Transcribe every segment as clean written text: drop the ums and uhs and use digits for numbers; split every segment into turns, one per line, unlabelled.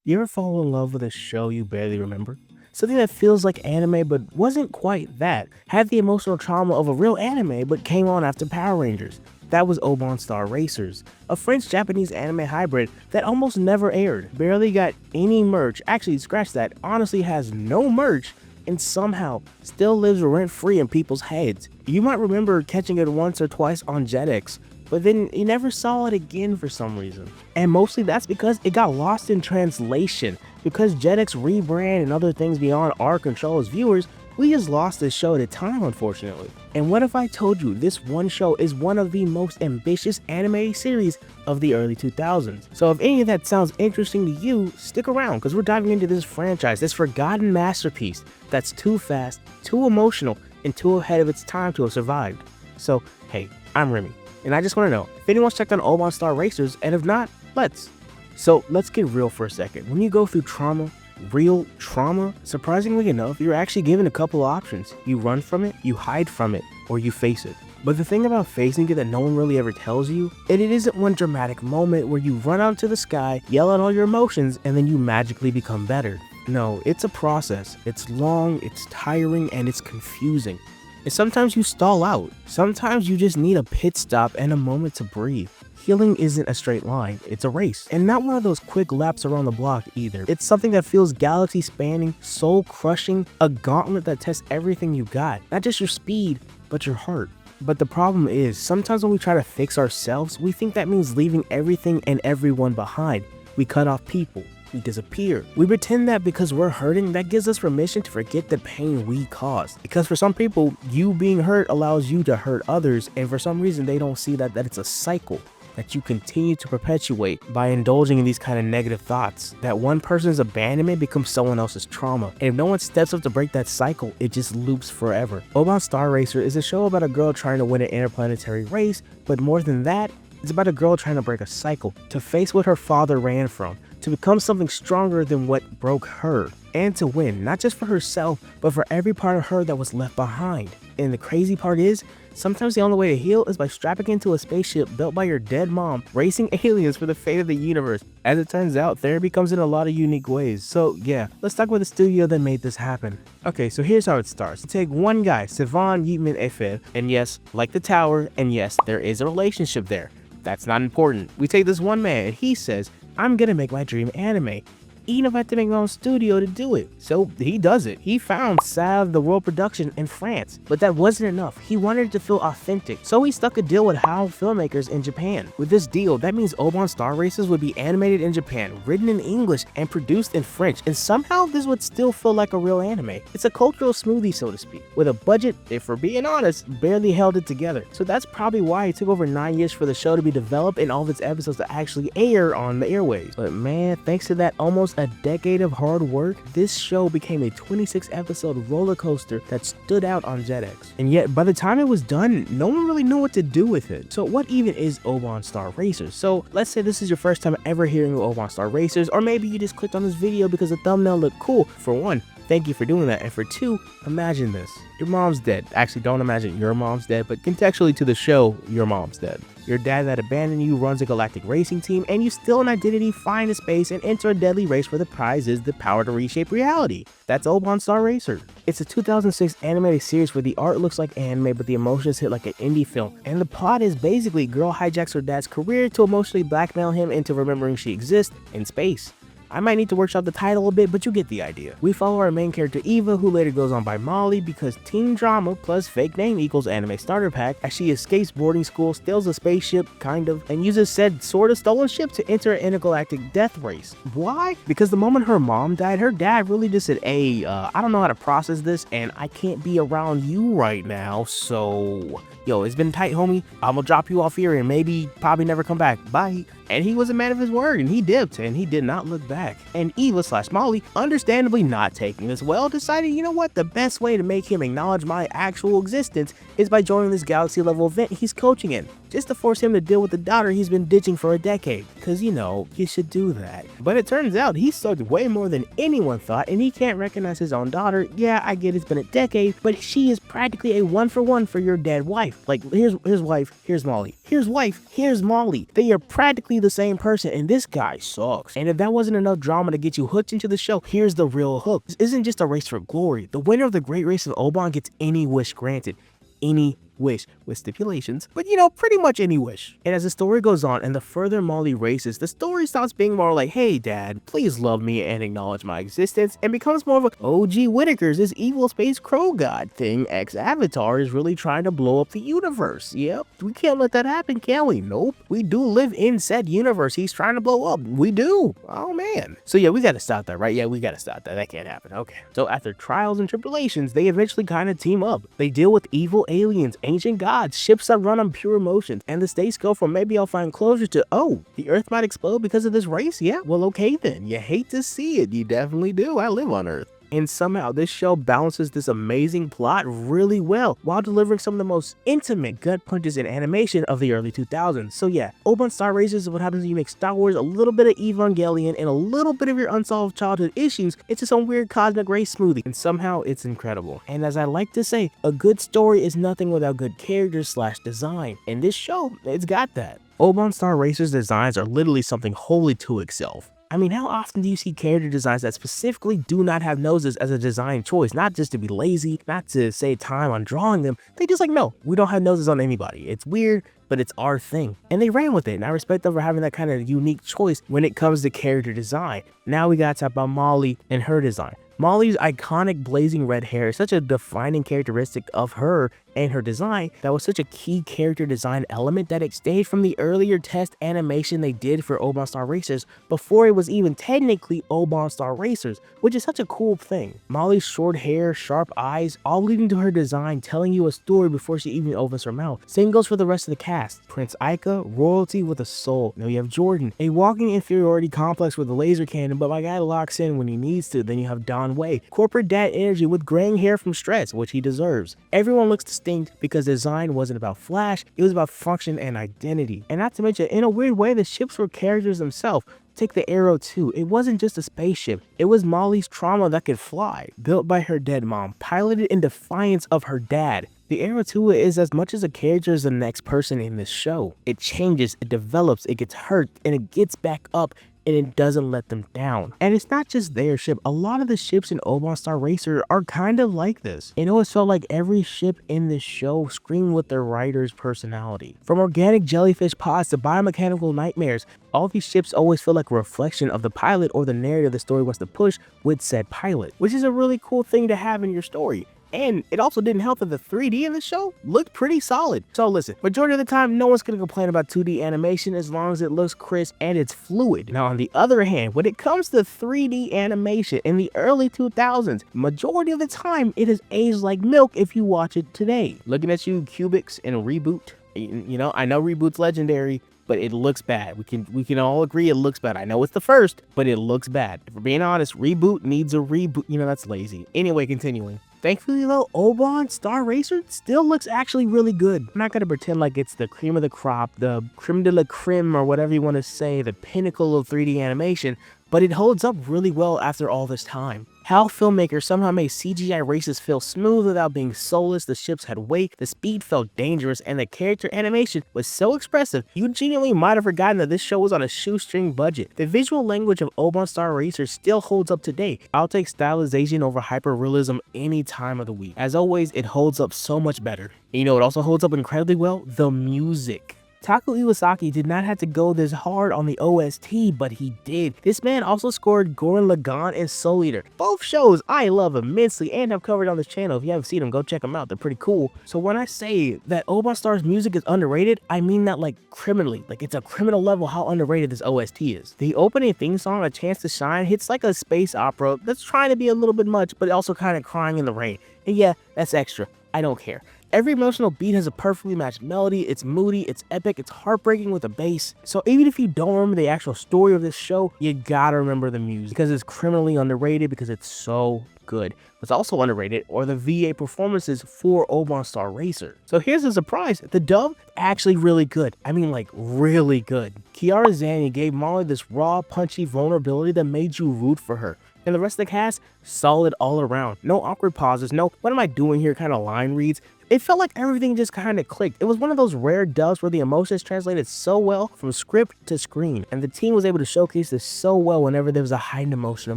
You ever fall in love with a show you barely remember? Something that feels like anime but wasn't quite that, had the emotional trauma of a real anime but came on after Power Rangers. That was Oban Star-Racers, a French-Japanese anime hybrid that almost never aired, barely got any merch, actually scratch that, honestly has no merch, and somehow still lives rent-free in people's heads. You might remember catching it once or twice on Jetix, but then you never saw it again for some reason. And mostly that's because it got lost in translation. Because Jetix rebrand and other things beyond our control as viewers, we just lost this show to time, unfortunately. And what if I told you this one show is one of the most ambitious anime series of the early 2000s? So if any of that sounds interesting to you, stick around because we're diving into this franchise, this forgotten masterpiece that's too fast, too emotional, and too ahead of its time to have survived. So hey, I'm Remy, and I just want to know if anyone's checked on Oban Star-Racers, and if not, let's. So let's get real for a second. When you go through trauma, real trauma, surprisingly enough, you're actually given a couple options. You run from it, you hide from it, or you face it. But the thing about facing it that no one really ever tells you, it isn't one dramatic moment where you run out to the sky, yell out all your emotions, and then you magically become better. No, it's a process. It's long, it's tiring, and it's confusing. And sometimes you stall out. Sometimes you just need a pit stop and a moment to breathe. Healing isn't a straight line, it's a race. And not one of those quick laps around the block either. It's something that feels galaxy spanning, soul crushing, a gauntlet that tests everything you got. Not just your speed, but your heart. But the problem is, sometimes when we try to fix ourselves, we think that means leaving everything and everyone behind. We cut off people. We disappear. We pretend that because we're hurting, that gives us permission to forget the pain we caused. Because for some people, you being hurt allows you to hurt others, and for some reason they don't see that it's a cycle that you continue to perpetuate by indulging in these kind of negative thoughts. That one person's abandonment becomes someone else's trauma, and if no one steps up to break that cycle, it just loops forever. Oban Star-Racer is a show about a girl trying to win an interplanetary race, but more than that, it's about a girl trying to break a cycle, to face what her father ran from, to become something stronger than what broke her, and to win, not just for herself, but for every part of her that was left behind. And the crazy part is, sometimes the only way to heal is by strapping into a spaceship built by your dead mom, racing aliens for the fate of the universe. As it turns out, therapy comes in a lot of unique ways. So yeah, let's talk about the studio that made this happen. Okay, so here's how it starts. You take one guy, Sivan Yitman Efer, and yes, like the tower, and yes, there is a relationship there. That's not important. We take this one man, and he says, I'm gonna make my dream anime, even if I have to make my own studio to do it. So he does it. He found Salve the World Production in France, but that wasn't enough. He wanted it to feel authentic, so he stuck a deal with HAL filmmakers in Japan. With this deal, that means Oban Star-Racers would be animated in Japan, written in English, and produced in French, and somehow this would still feel like a real anime. It's a cultural smoothie, so to speak, with a budget, if we're being honest, barely held it together. So that's probably why it took over 9 years for the show to be developed and all of its episodes to actually air on the airwaves. But man, thanks to that almost a decade of hard work, this show became a 26-episode roller coaster that stood out on Jetix. And yet, by the time it was done, no one really knew what to do with it. So what even is Oban Star-Racers? So let's say this is your first time ever hearing of Oban Star-Racers, or maybe you just clicked on this video because the thumbnail looked cool. For one, thank you for doing that. And for two, imagine this. Your mom's dead. Actually, don't imagine your mom's dead, but contextually to the show, your mom's dead. Your dad that abandoned you runs a galactic racing team, and you steal an identity, find a space, and enter a deadly race where the prize is the power to reshape reality. That's Oban Star-Racer. It's a 2006 animated series where the art looks like anime, but the emotions hit like an indie film. And the plot is basically girl hijacks her dad's career to emotionally blackmail him into remembering she exists in space. I might need to workshop the title a bit, but you get the idea. We follow our main character Eva, who later goes on by Molly, because teen drama plus fake name equals anime starter pack, as she escapes boarding school, steals a spaceship, kind of, and uses said sort of stolen ship to enter an intergalactic death race. Why? Because the moment her mom died, her dad really just said, hey, I don't know how to process this, and I can't be around you right now, so yo, it's been tight, homie. I'm gonna drop you off here and probably never come back. Bye. And he was a man of his word, and he dipped, and he did not look back. And Eva/Molly, understandably not taking this well, decided, you know what, the best way to make him acknowledge my actual existence is by joining this galaxy level event he's coaching in. just to force him to deal with the daughter he's been ditching for a decade. Cause you know, you should do that. But it turns out he sucked way more than anyone thought, and he can't recognize his own daughter. Yeah, I get it's been a decade, but she is practically a one for your dead wife. Like, here's wife, here's Molly. Here's wife, here's Molly. They are practically the same person, and this guy sucks. And if that wasn't enough drama to get you hooked into the show, here's the real hook. This isn't just a race for glory. The winner of the Great Race of Oban gets any wish granted. Any wish, with stipulations, but you know, pretty much any wish. And as the story goes on and the further Molly races, the story stops being more like, hey dad, please love me and acknowledge my existence, and becomes more of a, oh gee Whitaker's this evil space crow god thing, ex-Avatar is really trying to blow up the universe. Yep, we can't let that happen, can we? Nope. We do live in said universe he's trying to blow up. We do. Oh man. So yeah, we gotta stop that, right? Yeah, we gotta stop that. That can't happen. Okay. So after trials and tribulations, they eventually kind of team up. They deal with evil aliens, ancient gods, ships that run on pure emotions, and the stakes go from maybe I'll find closure to, oh, the earth might explode because of this race? Yeah, well okay then. You hate to see it. You definitely do. I live on Earth. And somehow this show balances this amazing plot really well while delivering some of the most intimate gut punches in animation of the early 2000s. So yeah, Oban Star-Racers is what happens when you make Star Wars a little bit of Evangelion and a little bit of your unsolved childhood issues into some weird cosmic race smoothie, and somehow it's incredible. And as I like to say, a good story is nothing without good characters / design, and this show, it's got that. Oban Star-Racers designs are literally something wholly to itself. I mean, how often do you see character designs that specifically do not have noses as a design choice? Not just to be lazy, not to save time on drawing them. They just like, no, we don't have noses on anybody. It's weird, but it's our thing. And they ran with it, and I respect them for having that kind of unique choice when it comes to character design. Now we gotta talk about Molly and her design. Molly's iconic blazing red hair is such a defining characteristic of her and her design that was such a key character design element that it stayed from the earlier test animation they did for Oban Star-Racers before it was even technically Oban Star-Racers, which is such a cool thing. Molly's short hair, sharp eyes, all leading to her design telling you a story before she even opens her mouth. Same goes for the rest of the cast. Prince Ica, royalty with a soul. Now you have Jordan, a walking inferiority complex with a laser cannon, but my guy locks in when he needs to. Then you have Don Way, corporate dad energy with graying hair from stress, which he deserves. Everyone looks distinct because design wasn't about flash, it was about function and identity. And not to mention, in a weird way, the ships were characters themselves. Take the Arrow 2. It wasn't just a spaceship. It was Molly's trauma that could fly, built by her dead mom, piloted in defiance of her dad. The Arrow 2 is as much as a character as the next person in this show. It changes, it develops, it gets hurt, and it gets back up, and it doesn't let them down. And it's not just their ship. A lot of the ships in Oban Star-Racer are kind of like this. It always felt like every ship in this show screamed with their writer's personality. From organic jellyfish pods to biomechanical nightmares, all these ships always feel like a reflection of the pilot or the narrative the story wants to push with said pilot, which is a really cool thing to have in your story. And it also didn't help that the 3D in the show looked pretty solid. So listen, majority of the time, no one's gonna complain about 2D animation as long as it looks crisp and it's fluid. Now on the other hand, when it comes to 3D animation in the early 2000s, majority of the time it is aged like milk if you watch it today. Looking at you, Cubics and Reboot. You know, I know Reboot's legendary, but it looks bad. We can all agree it looks bad. I know it's the first, but it looks bad. If we're being honest, Reboot needs a reboot. You know, that's lazy. Anyway, continuing. Thankfully though, Oban Star-Racer still looks actually really good. I'm not gonna pretend like it's the cream of the crop, the creme de la creme, or whatever you want to say, the pinnacle of 3D animation, but it holds up really well after all this time. How filmmakers somehow made CGI races feel smooth without being soulless, the ships had weight, the speed felt dangerous, and the character animation was so expressive, you genuinely might have forgotten that this show was on a shoestring budget. The visual language of Oban Star-Racers still holds up today. I'll take stylization over hyperrealism any time of the week. As always, it holds up so much better. And you know what also holds up incredibly well? The music. Taku Iwasaki did not have to go this hard on the OST, but he did. This man also scored Gurren Lagann and Soul Eater. Both shows I love immensely and have covered on this channel. If you haven't seen them, go check them out. They're pretty cool. So when I say that Oban Star's music is underrated, I mean that like criminally. Like it's a criminal level how underrated this OST is. The opening theme song, A Chance to Shine, hits like a space opera that's trying to be a little bit much, but also kind of crying in the rain. And yeah, that's extra. I don't care. Every emotional beat has a perfectly matched melody. It's moody, it's epic, it's heartbreaking with a bass. So even if you don't remember the actual story of this show, you gotta remember the music because it's criminally underrated because it's so good. What's also underrated are the VA performances for Oban Star-Racer. So here's the surprise, the dub actually really good. I mean, like, really good. Kiara Zani gave Molly this raw, punchy vulnerability that made you root for her. And the rest of the cast, solid all around. No awkward pauses, no what am I doing here kind of line reads. It felt like everything just kind of clicked. It was one of those rare dubs where the emotions translated so well from script to screen, and the team was able to showcase this so well whenever there was a heightened emotional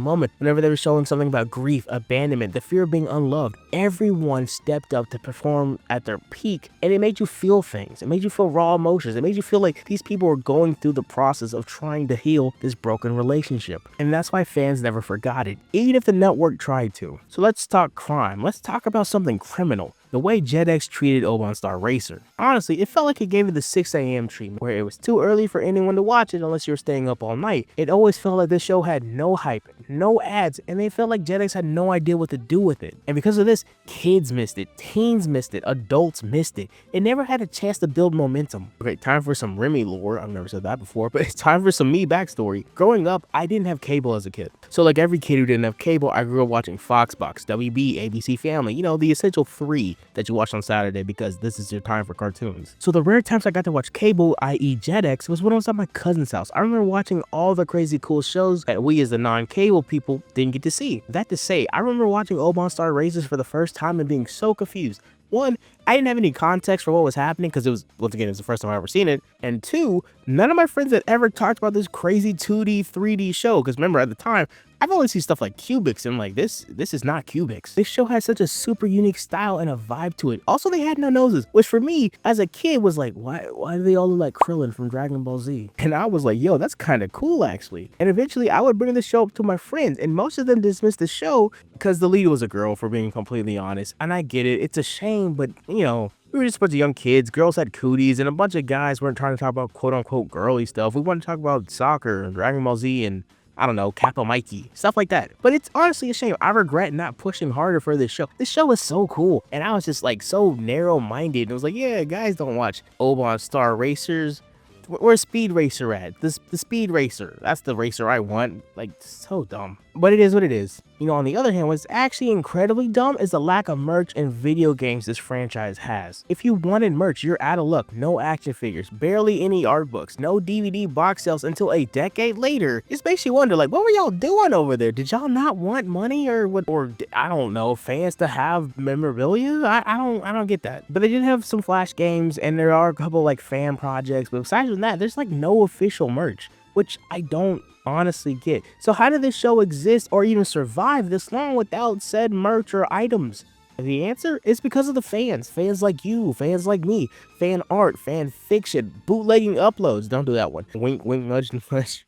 moment, whenever they were showing something about grief, abandonment, the fear of being unloved. Everyone stepped up to perform at their peak, and it made you feel things. It made you feel raw emotions. It made you feel like these people were going through the process of trying to heal this broken relationship. And that's why fans never forgot it, even if the network tried to. So let's talk crime. Let's talk about something criminal. The way JetX treated Oban Star-Racer. Honestly, it felt like it gave it the 6 a.m. treatment, where it was too early for anyone to watch it unless you were staying up all night. It always felt like this show had no hype, no ads, and they felt like JetX had no idea what to do with it. And because of this, kids missed it, teens missed it, adults missed it. It never had a chance to build momentum. Okay, time for some Remy lore. I've never said that before, but it's time for some me backstory. Growing up, I didn't have cable as a kid. So like every kid who didn't have cable, I grew up watching Foxbox, WB, ABC Family, you know, the essential three that you watch on Saturday because this is your time for cartoons. So the rare times I got to watch cable, i.e. JetX, was when I was at my cousin's house. I remember watching all the crazy cool shows that we as the non-cable people didn't get to see. That to say, I remember watching Oban Star-Racers for the first time and being so confused. One, I didn't have any context for what was happening because it was, once again, it was the first time I ever seen it. And two, none of my friends had ever talked about this crazy 2D, 3D show. Because remember, at the time, I've only seen stuff like Cubics and I'm like, this is not Cubics. This show had such a super unique style and a vibe to it. Also, they had no noses, which for me, as a kid, was like, why do they all look like Krillin from Dragon Ball Z? And I was like, yo, that's kind of cool, actually. And eventually, I would bring the show up to my friends, and most of them dismissed the show because the lead was a girl, for being completely honest. And I get it, it's a shame, but, you know, we were just a bunch of young kids, girls had cooties, and a bunch of guys weren't trying to talk about quote-unquote girly stuff. We wanted to talk about soccer and Dragon Ball Z and, I don't know, Kappa Mikey, stuff like that. But it's honestly a shame. I regret not pushing harder for this show. This show was so cool, and I was just like so narrow-minded. It was like, yeah, guys don't watch Oban Star-Racers. Where's Speed Racer at? The Speed Racer. That's the racer I want. Like, so dumb. But it is what it is. You know, on the other hand, what's actually incredibly dumb is the lack of merch and video games this franchise has. If you wanted merch, you're out of luck. No action figures, barely any art books, no DVD box sales until a decade later. It makes you wonder, like, what were y'all doing over there? Did y'all not want money or what? Or I don't know, fans to have memorabilia? I don't get that. But they did have some Flash games, and there are a couple like fan projects. But besides from that, there's like no official merch, which I don't honestly get. So how did this show exist or even survive this long without said merch or items? The answer is because of the fans. Fans like you, fans like me, fan art, fan fiction, bootlegging uploads. Don't do that one. Wink, wink, nudge, nudge.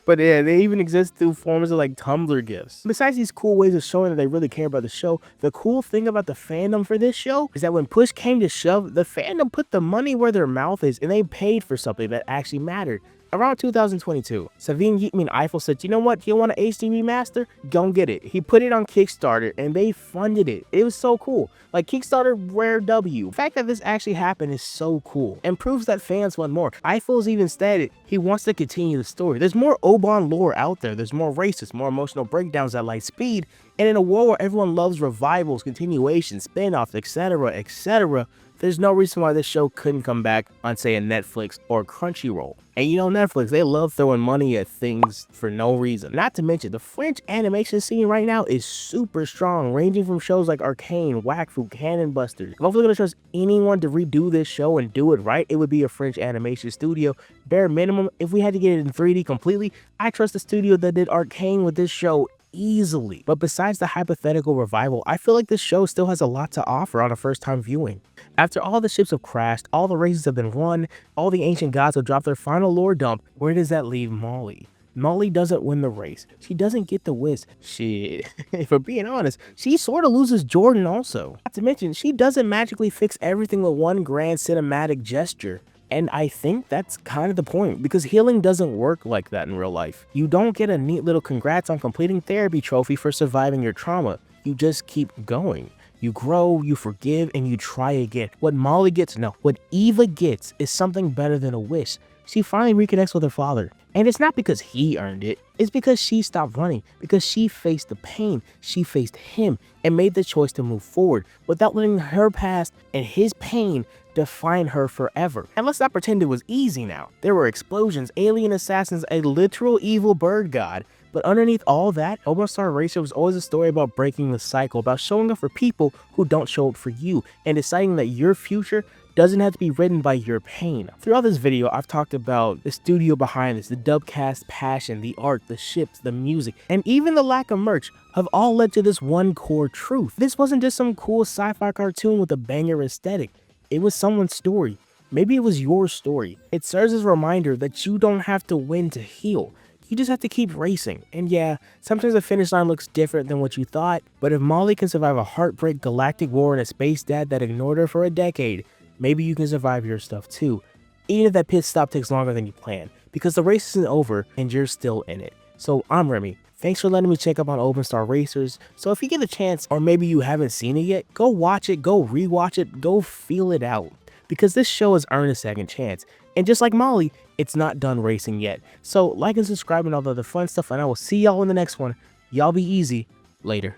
But yeah, they even exist through forms of like Tumblr gifts. Besides these cool ways of showing that they really care about the show, the cool thing about the fandom for this show is that when push came to shove, the fandom put the money where their mouth is and they paid for something that actually mattered. Around 2022, Savine Yeatman Eiffel said, you know what, you want an HD remaster? Go and get it. He put it on Kickstarter and they funded it. It was so cool. Like Kickstarter, rare W. The fact that this actually happened is so cool and proves that fans want more. Eiffel's even stated he wants to continue the story. There's more Oban lore out there. There's more races, more emotional breakdowns at light speed. And in a world where everyone loves revivals, continuations, spin-offs, etc., etc., there's no reason why this show couldn't come back on, say, a Netflix or Crunchyroll. And you know Netflix, they love throwing money at things for no reason. Not to mention, the French animation scene right now is super strong, ranging from shows like Arcane, Wakfu, Cannon Busters. If I was going to trust anyone to redo this show and do it right, it would be a French animation studio. Bare minimum, if we had to get it in 3D completely, I trust the studio that did Arcane with this show easily. But besides the hypothetical revival, I feel like this show still has a lot to offer on a first-time viewing. After all the ships have crashed, all the races have been run, all the ancient gods have dropped their final lore dump, where does that leave Molly? Molly doesn't win the race. She doesn't get the whiz. Shit, if we're being honest, she sort of loses Jordan also. Not to mention, she doesn't magically fix everything with one grand cinematic gesture. And I think that's kind of the point, because healing doesn't work like that in real life. You don't get a neat little congrats on completing therapy trophy for surviving your trauma. You just keep going. You grow, you forgive, and you try again. What Molly gets, no, what Eva gets is something better than a wish. She finally reconnects with her father. And it's not because he earned it, it's because she stopped running, because she faced the pain, she faced him, and made the choice to move forward without letting her past and his pain define her forever. And let's not pretend it was easy now. There were explosions, alien assassins, a literal evil bird god. But underneath all that, Oban Star-Racer was always a story about breaking the cycle, about showing up for people who don't show up for you, and deciding that your future doesn't have to be written by your pain. Throughout this video, I've talked about the studio behind this, the dubcast passion, the art, the ships, the music, and even the lack of merch have all led to this one core truth. This wasn't just some cool sci-fi cartoon with a banger aesthetic. It was someone's story. Maybe it was your story. It serves as a reminder that you don't have to win to heal. You just have to keep racing. And yeah, sometimes the finish line looks different than what you thought, but if Molly can survive a heartbreak, galactic war, and a space dad that ignored her for a decade, maybe you can survive your stuff too. Even if that pit stop takes longer than you planned, because the race isn't over and you're still in it. So I'm Remy. Thanks for letting me check up on Oban Star-Racers. So if you get a chance, or maybe you haven't seen it yet, go watch it, go rewatch it, go feel it out. Because this show has earned a second chance. And just like Molly, it's not done racing yet. So like and subscribe and all the other fun stuff, and I will see y'all in the next one. Y'all be easy. Later.